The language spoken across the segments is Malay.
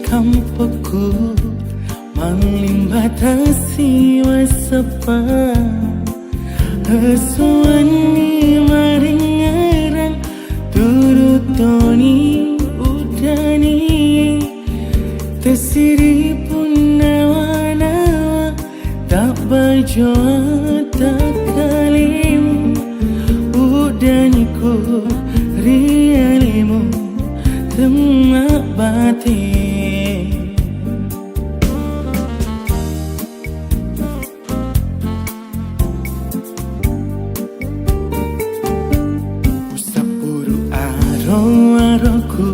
kampaku manglimbatasi wasapa Hasuani maringaran turutoni udani Tesiri pun nawa-nawa tak bajo tak kalimu udaniku rialimu temak batin Usapuru aro-aroku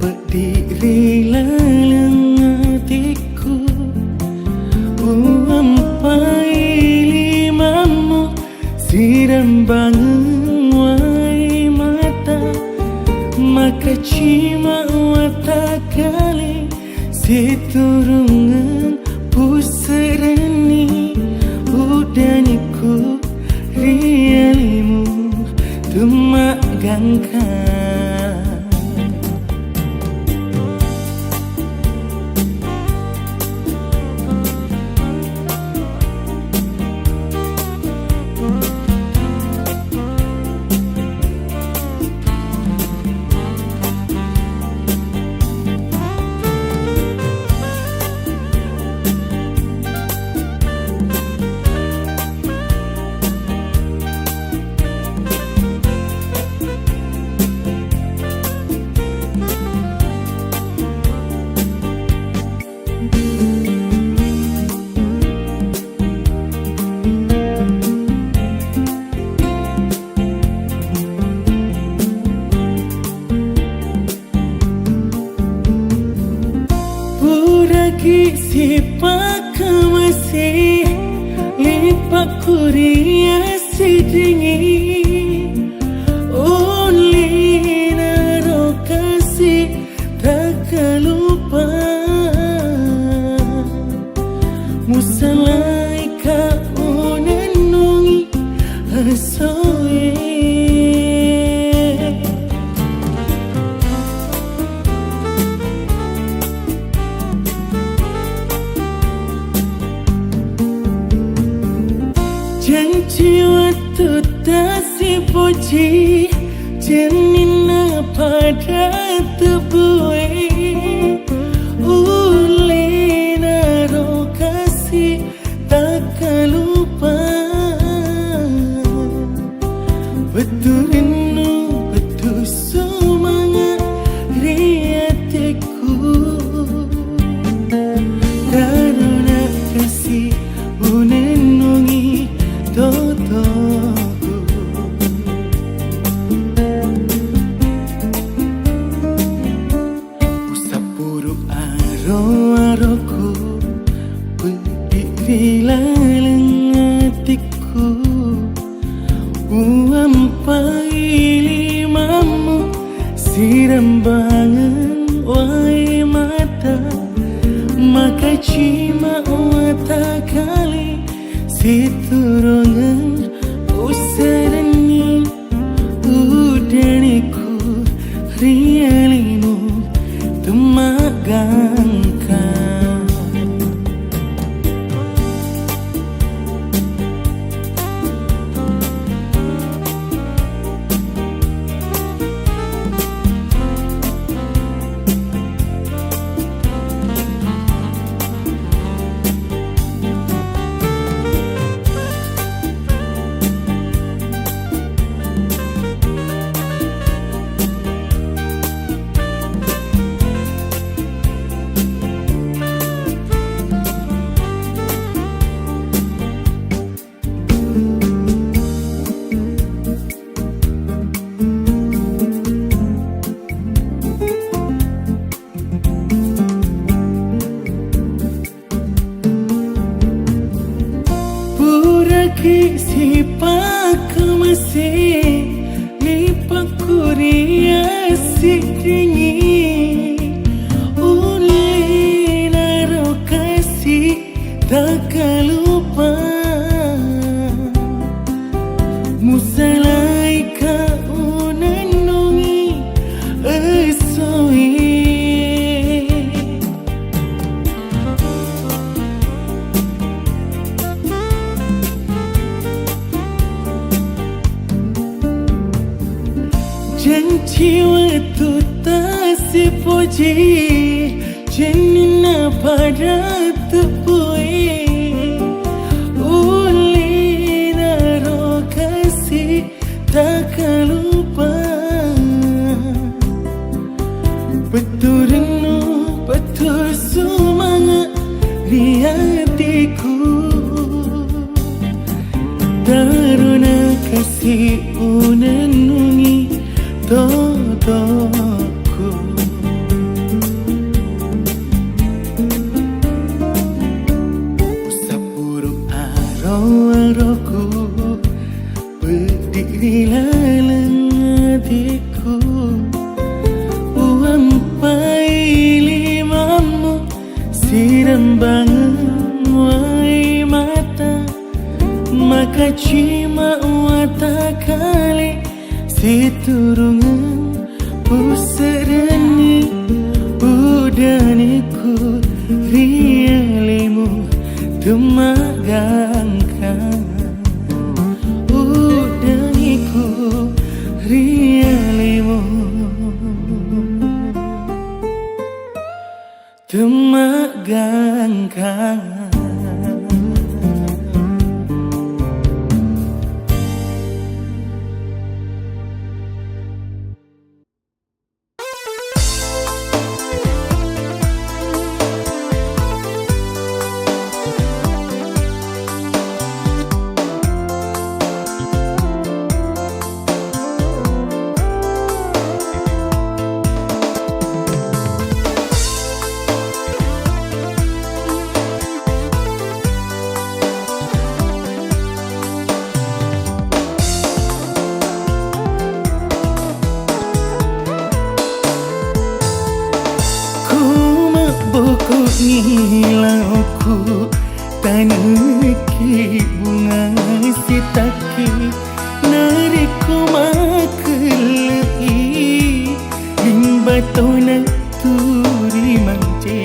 berdiri laleng hatiku Uampai limamu siram bangun wai mata Maka cima wata kali siturungan puserani udaniku rialimu tumak gangkan Sipak masih lipat kuria si dingin Only naro kasih tak lupa Musalai ka unenungi asoe Janji waktu tak si puji Janina pada tebue Uli naro kasih tak lupa Betul rindu, betul semangat riatiku Karena kasih unenungi totoku Usapuru aro-aroku berdiri laleng hatiku Uampai limamu siram bangun wai mata Maka cima wata kali Siturungan usarani udaniku rialimu temak gangkan puji jenina pada tepui uli naro kasih tak lupa betul renung betul semangat di hatiku taruna kasih unenungi totoku usap buruk aro-aroku berdirilah lengatiku uampai limamu siram bangun wai mata maka cima wata kali siturungan puserani udaniku rialimu temagangkan udaniku rialimu temagangkan. Nilauku tanaki bunga sitaki nariku makelai limbatona turi manje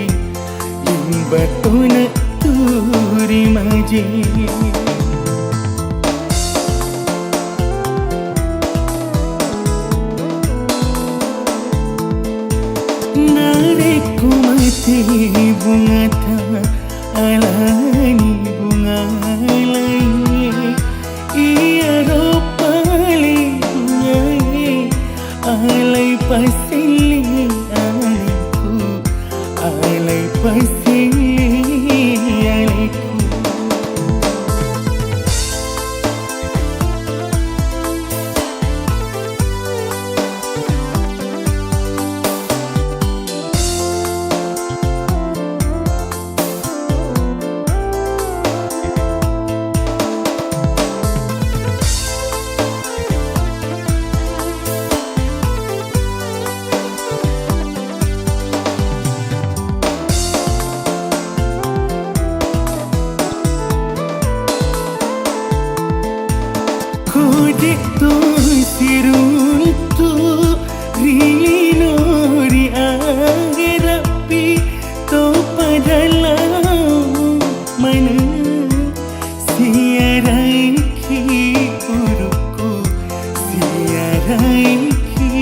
limbatona turi manje nariku mati bunga tak alani bunga lainnya ia ropali bunga alai pasili aliku alai pasili aliku Kudik tu siruntu rino di akhir api tu padalau mana siarai ki buruku siarai ki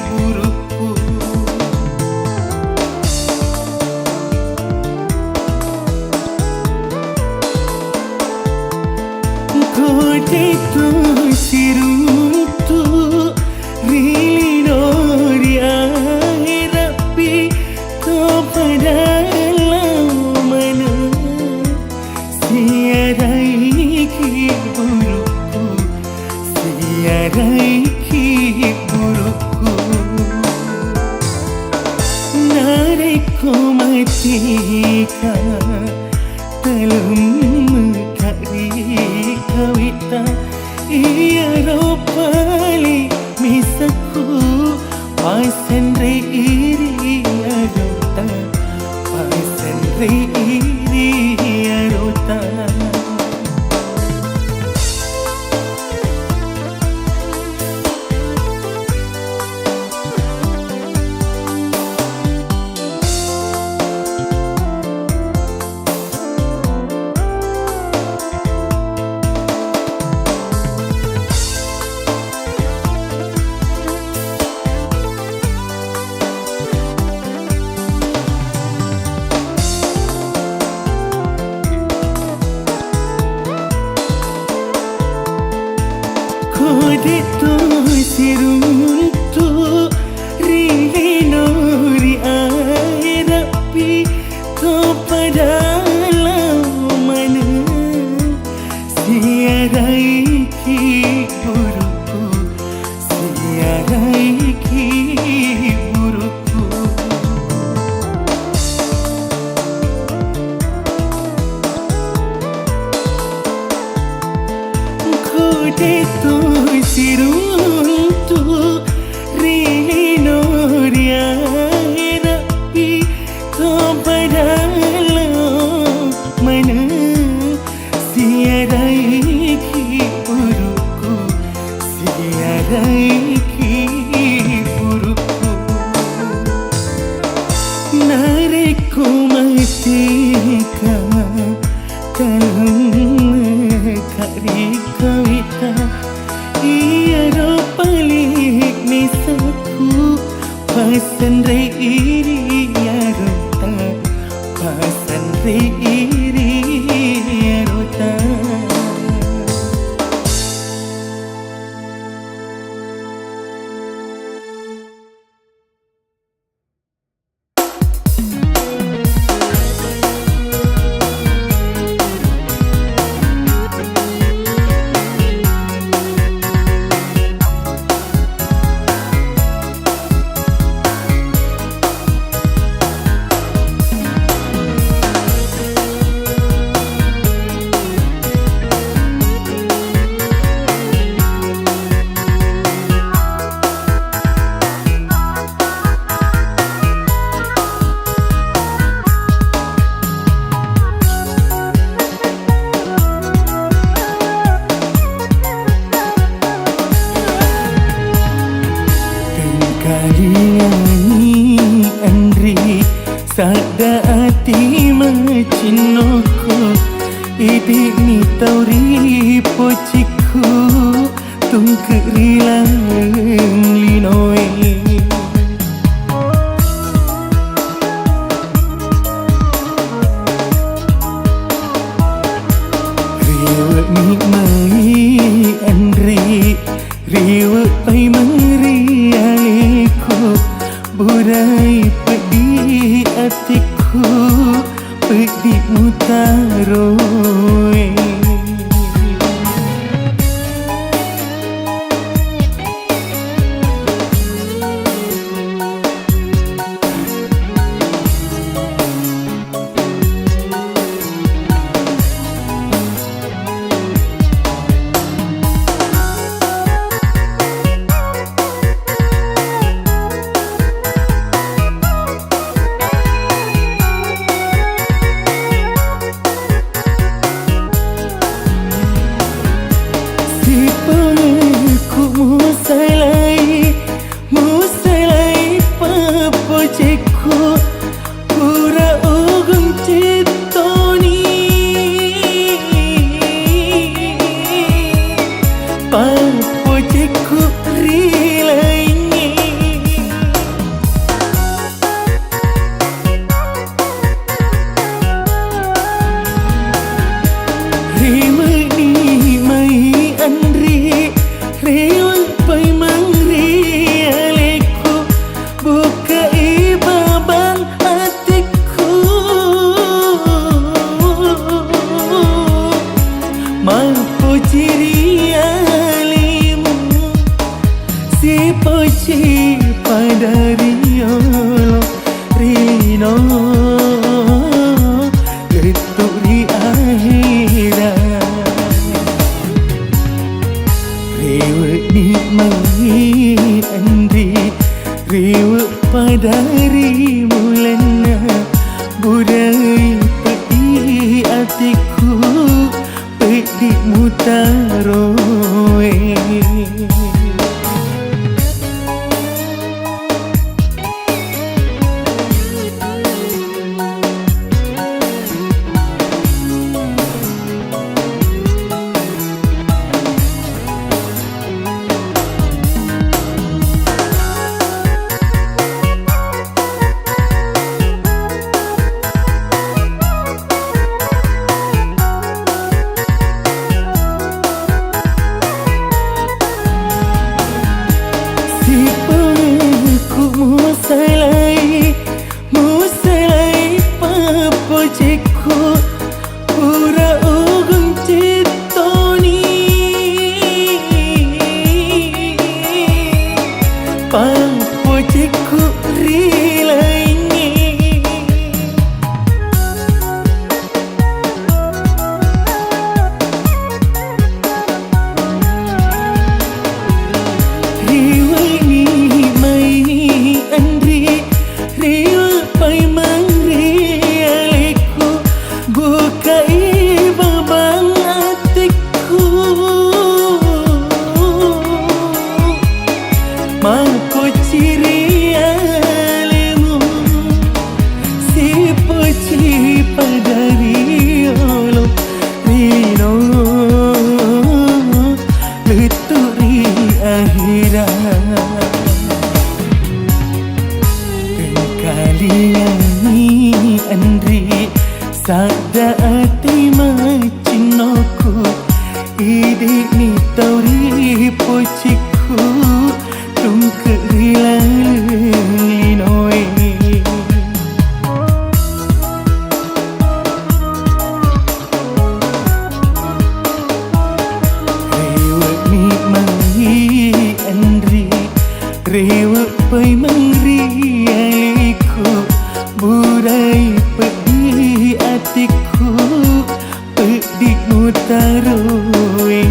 buruku kudik tu siruntu rino di akhir api tu padalau mana siarai ki buruku siarai ki buruku nariku matika telum kari kawita ia ropali misaku pasendre iri arota pasendre iri arota de tu siruntu rinori air api tu padalam mana siarai ki buruku siarai ki buruku de tu siruntu rinori air api tu padalam mana siarai ki buruku siarai ki buruku nariku matikan dalam kari kawita ia ropalik misaku pasan re iri ya rota pasan re iri ya rota Kaliani Andri sada hati machinoko idi ni tauri pochiku tungkerilang linoe riwa ni mai Andri riwa pai mangri burai pedih hatiku pedih mutaroe pada hati macinoku Idik ni tauri pociku Tungke rilalinoe Rewa ni mai andri Rewa pai mangri aliku Burai pedih hatiku Pedih mutarui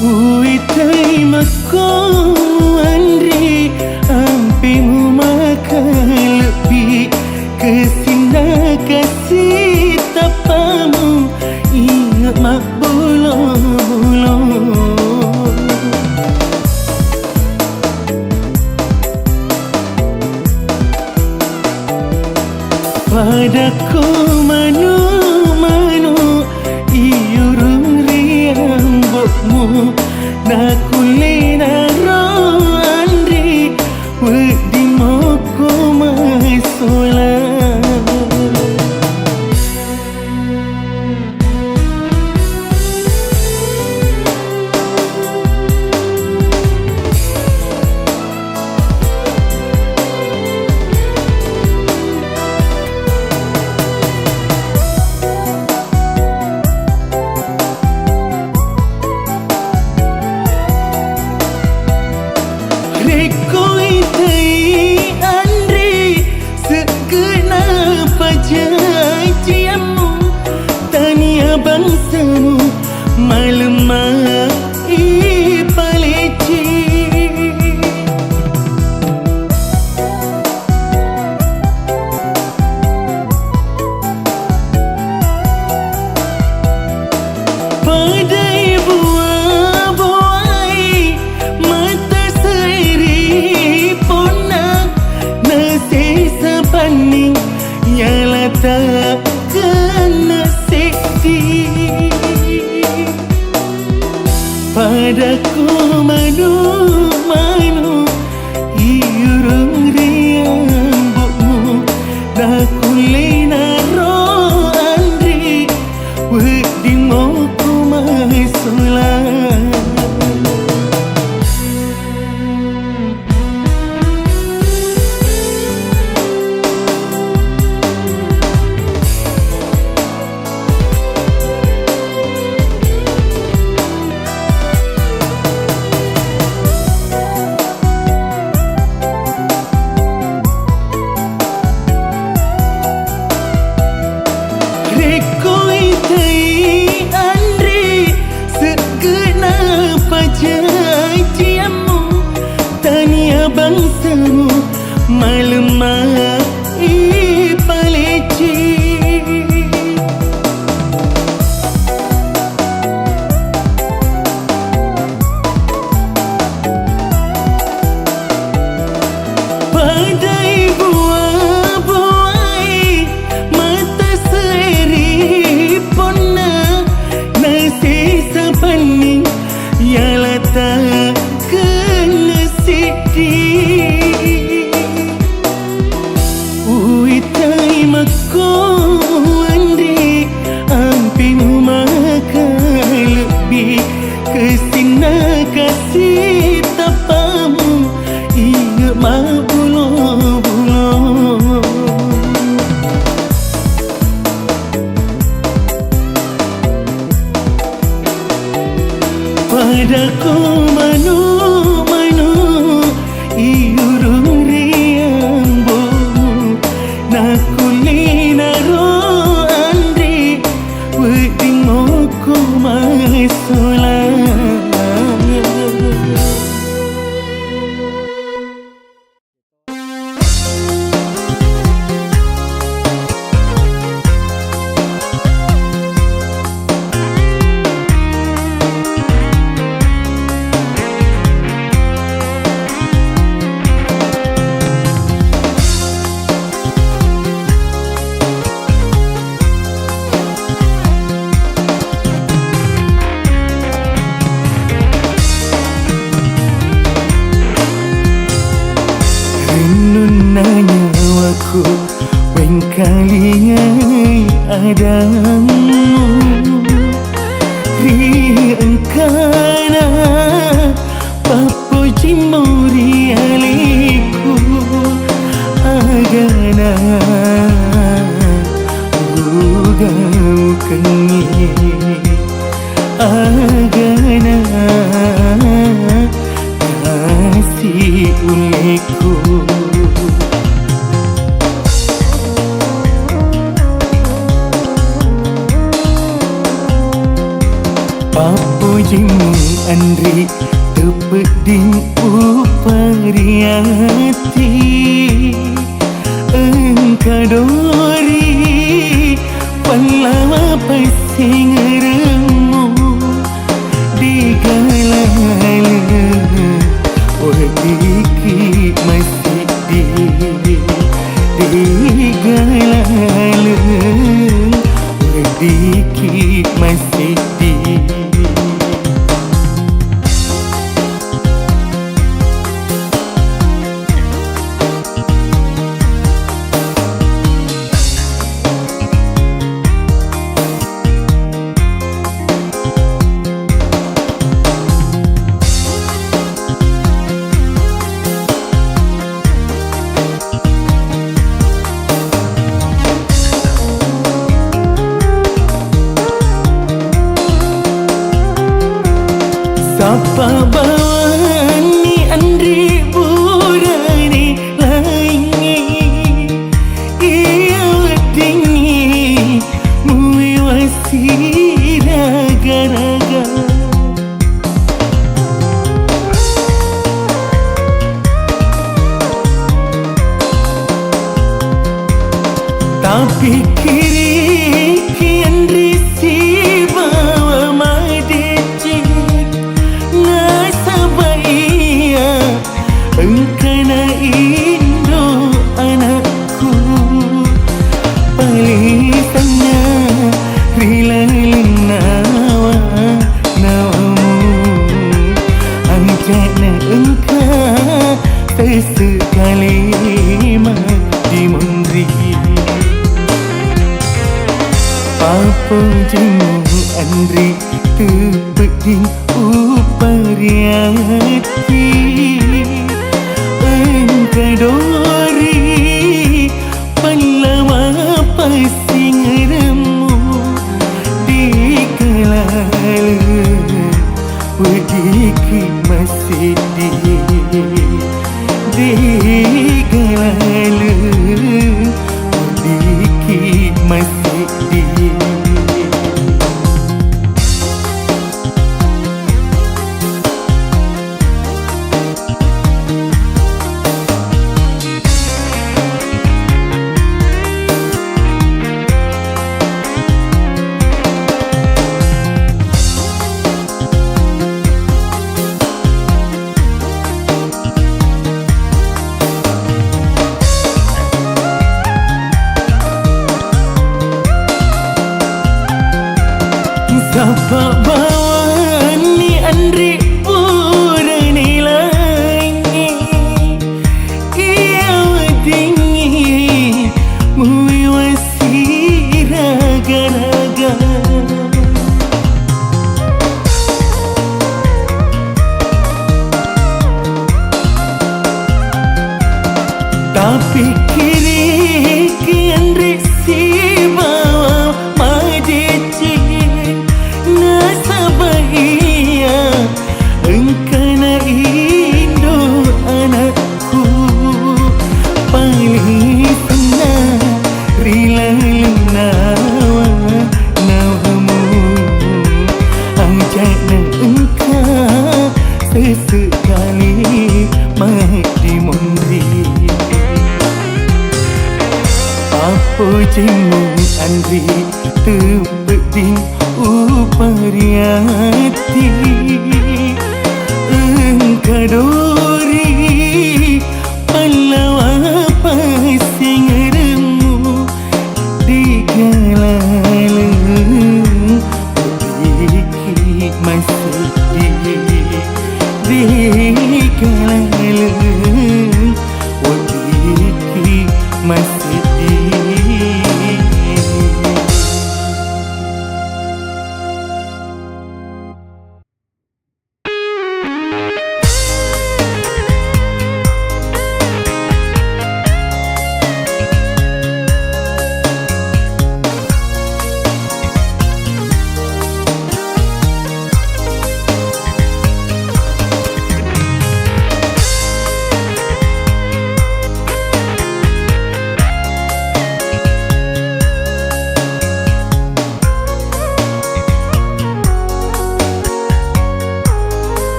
Uitai mako andri ampimu maka lebih kesina kasih tapamu ingat mak bolo-bolo padaku manu-manu iurung riambokmu na kulina ro andri wedi moko masola bangsamu malemah ipaleci padai buah-buai mata seri pona nasi sepaning nyala tak kena padaku manu-manu iurung riambokmu dah kulina ro andri wedi moko maisulah bangsamu malemah ipaleci padai buah-buai mata seri pona nasi sepaning ialah tak kena sedih uitai mako andri ampimu maka lebih kesina kasih tapamu ingat mak bulo-bulo padaku manu-manu aku Wengkalingai adamu Riangkana Papo jimuri aliku Agana Ugau kengi Agana Kasih uleku Papo jimu andri tepeding upariati Engkadori Palawa pasingeremu Digalala Wadiki masih Digalala Wadiki masih Sapa bawani andri burani laingi Ia wadingi Mui wasi raga-raga Tapi kiri ki andri si bawa madeci Engkana Indo anakku Palisana Rilalinawa nawamu Anjana engka Sesekali mati mundri Papo jimu andri Tebeding upariati Engkadori Palawa pasingeremu Digalala Wadiki masih Digalala Wadiki masih Sapa bawani andri burani laingi Ia wadingi Mui wasi raga-raga Tapi kiri ki andri si bawa madeci Engkana Indo anakku Palisana Rilalinawa nawamu Anjana engka Sesekali mati mundri Papo jimu andri Tebeding upariati Engkadori Palawa pasingeremu Digalala Wadiki masih Digalala Wadiki masih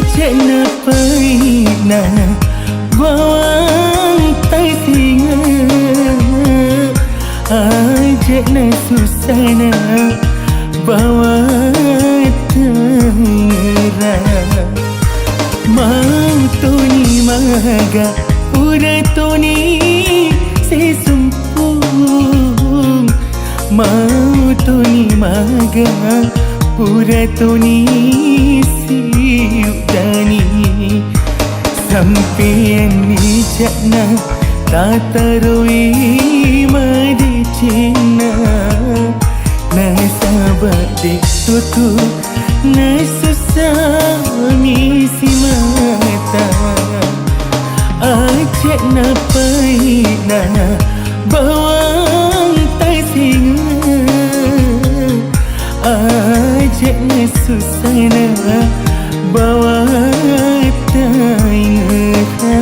Ajak na paina bawang tai singa, ajak na susana bawa tengera. Mau tu ni maga udah tu ni sesumpung, mau tu ni maga udah tu ni siudani. Sampai ni jana tak roi madi cina, na sabar di tutu na susah misi mata. Ajak na paina bawang tai singa, ajak na susana bawa tengera.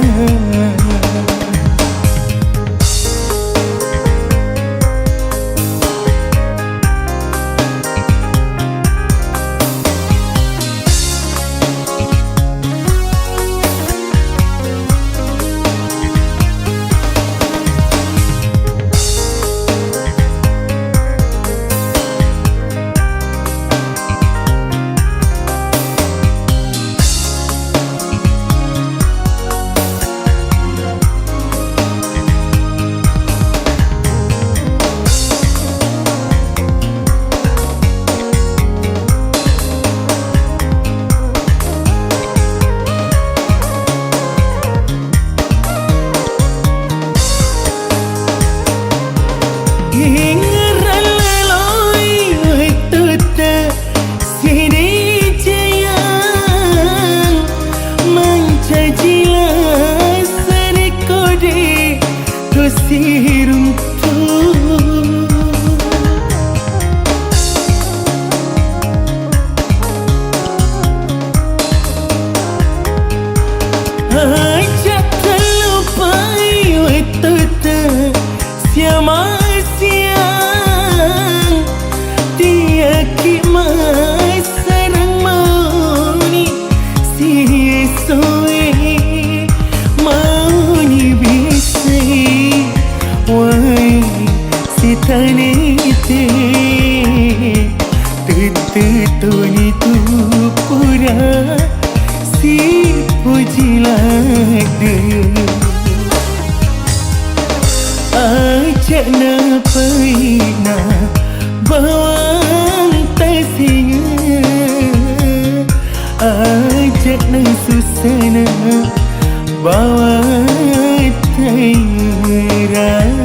Ajak terlupai wetuta siama siang dia kimai sarang mau ni si soe mau ni bisai wai si tanite tu ni tu pura si pujilah dia. Ajak na paina bawang tai singa, ajak na susana bawa tengera.